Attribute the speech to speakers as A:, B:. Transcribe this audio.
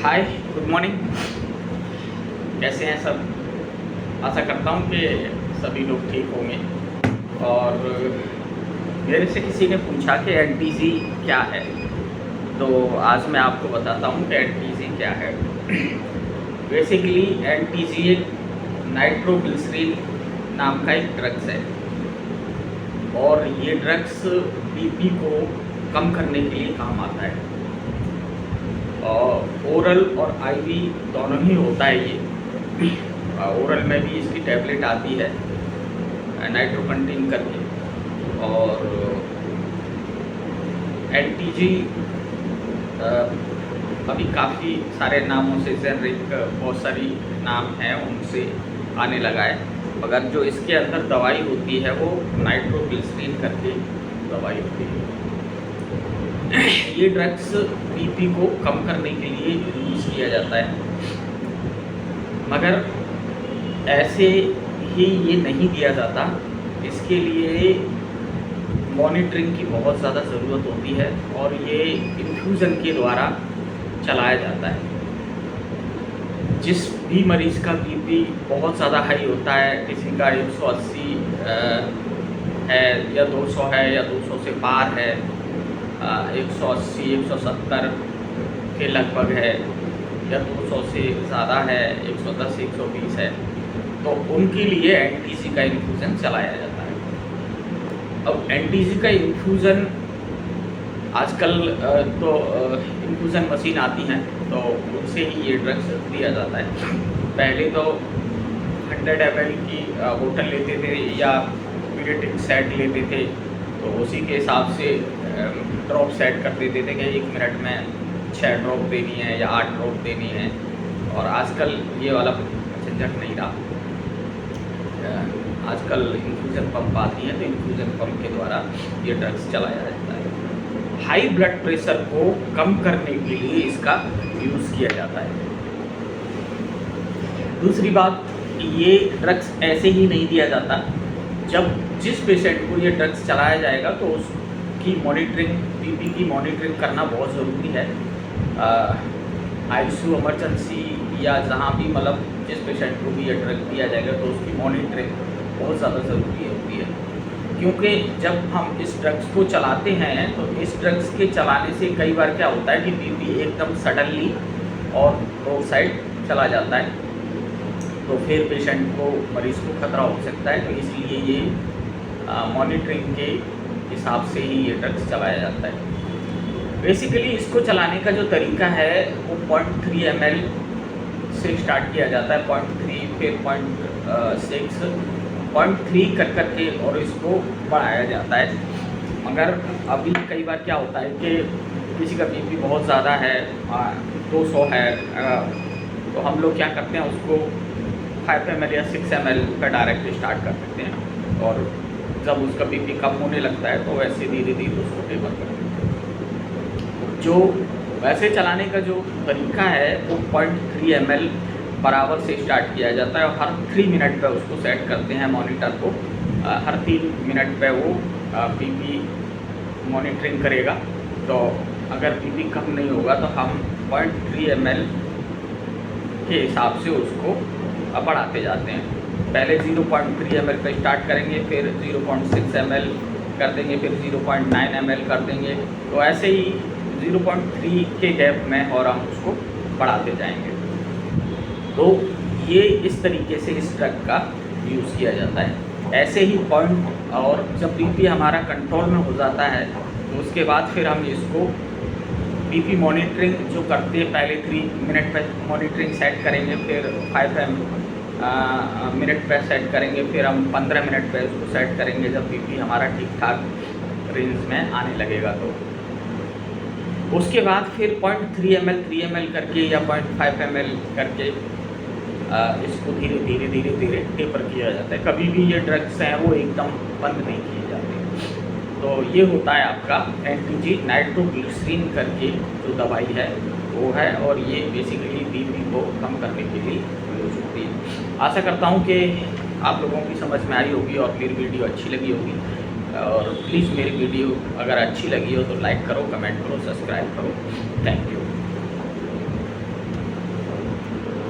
A: हाय, good morning. कैसे हैं सब? आशा करता हूँ कि सभी लोग ठीक होंगे। और मेरे से किसी ने पूछा कि एनटीजी क्या है, तो आज मैं आपको बताता हूँ कि एनटीजी क्या है। बेसिकली एनटीजी एक नाइट्रोग्लिसरीन नाम का एक ड्रग्स है, और ये ड्रग्स बीपी को कम करने के लिए काम आता है। और ओरल और आईवी दोनों ही होता है ये। ओरल में भी इसकी टैबलेट आती है नाइट्रोकंटिन करके, और एनटीजी अभी काफ़ी सारे नामों से, जेनरिक बहुत सारी नाम हैं उनसे आने लगा है, मगर जो इसके अंदर दवाई होती है वो नाइट्रोग्लिसरीन करके दवाई होती है। ये ड्रग्स बीपी को कम करने के लिए यूज़ किया जाता है, मगर ऐसे ही ये नहीं दिया जाता। इसके लिए मॉनिटरिंग की बहुत ज़्यादा ज़रूरत होती है, और ये इन्फ्यूज़न के द्वारा चलाया जाता है। जिस भी मरीज़ का बीपी बहुत ज़्यादा हाई होता है, किसी का 180 है या 200 है या 200 से पार है, 180 170 के लगभग है, या 200 से ज़्यादा है, 110 120 है, तो उनके लिए एनटीजी का इन्फ्यूज़न चलाया जाता है। अब एनटीजी का इन्फ्यूज़न आजकल तो इन्फ्यूज़न मशीन आती हैं, तो उनसे ही ये ड्रग्स दिया जाता है। पहले तो 100 ml की बोतल लेते थे या पीडियाट्रिक सेट लेते थे, तो उसी के हिसाब से ड्रॉप सेट कर देते थे कि 1 मिनट में 6 ड्रॉप देनी है या 8 ड्रॉप देनी है। और आजकल ये वाला झंझट नहीं रहा। आजकल इन्फ्यूज़न पंप आती है, तो इन्फ्यूज़न पंप के द्वारा ये ड्रग्स चलाया जाता है। हाई ब्लड प्रेशर को कम करने के लिए इसका यूज़ किया जाता है। दूसरी बात, ये ड्रग्स ऐसे ही नहीं दिया जाता। जब जिस पेशेंट को ये ड्रग्स चलाया जाएगा तो उसकी मॉनिटरिंग, बीपी की मॉनिटरिंग करना बहुत ज़रूरी है। आईसीयू, इमरजेंसी या जहाँ भी, मतलब जिस पेशेंट को भी ये ड्रग दिया जाएगा तो उसकी मॉनिटरिंग बहुत ज़्यादा ज़रूरी होती है। क्योंकि जब हम इस ड्रग्स को चलाते हैं, तो इस ड्रग्स के चलाने से कई बार क्या होता है कि बीपी एकदम सडनली और रोड साइड चला जाता है, तो फिर पेशेंट को, मरीज़ को खतरा हो सकता है। तो इसलिए ये मॉनिटरिंग के हिसाब से ही ये ड्रग्स चलाया जाता है। बेसिकली इसको चलाने का जो तरीका है वो 0.3 ml से स्टार्ट किया जाता है, 0.3 फिर 0.6, 0.3 कर करके, और इसको बढ़ाया जाता है। मगर अभी कई बार क्या होता है कि किसी का बीपी बहुत ज़्यादा है, 200 है, तो हम लोग क्या करते हैं, उसको 5 ml या 6 ml का डायरेक्ट स्टार्ट कर देते हैं, और जब उसका बीपी कम होने लगता है तो वैसे धीरे धीरे उसको टेपर कर देते हैं। जो वैसे चलाने का जो तरीका है वो 0.3 ml बराबर से स्टार्ट किया जाता है, और हर 3 मिनट पे उसको सेट करते हैं मॉनिटर को। हर 3 मिनट पे वो बीपी मॉनिटरिंग करेगा। तो अगर बीपी कम नहीं होगा तो हम 0.3 ml के हिसाब से उसको बढ़ाते जाते हैं। पहले 0.3 ml पे स्टार्ट करेंगे, फिर 0.6 ml कर देंगे, फिर 0.9 ml कर देंगे, तो ऐसे ही 0.3 के गैप में और हम उसको बढ़ाते जाएंगे। तो ये इस तरीके से इस ड्रग का यूज़ किया जाता है। ऐसे ही पॉइंट, और जब बीपी हमारा कंट्रोल में हो जाता है तो उसके बाद फिर हम इसको बीपी मॉनिटरिंग जो करते हैं, पहले 3 मिनट पे मॉनिटरिंग सेट करेंगे, फिर 5 मिनट पे सेट करेंगे, फिर हम 15 मिनट पे उसको सेट करेंगे जब बीपी हमारा ठीक ठाक रेंज में आने लगेगा। तो उसके बाद फिर 0.3 ml 3 ml करके या 0.5 ml करके इसको धीरे धीरे धीरे धीरे टेपर किया जाता है। कभी भी ये ड्रग्स हैं वो एकदम बंद नहीं किए जाते। तो ये होता है आपका एनटीजी, नाइट्रोग्लिसरीन करके जो दवाई है वो है, और ये बेसिकली बीपी को कम करने के लिए यूज होती है। आशा करता हूँ कि आप लोगों की समझ में आई होगी और मेरी वीडियो अच्छी लगी होगी। और प्लीज़ मेरी वीडियो अगर अच्छी लगी हो तो लाइक करो, कमेंट करो, सब्सक्राइब करो। Thank you.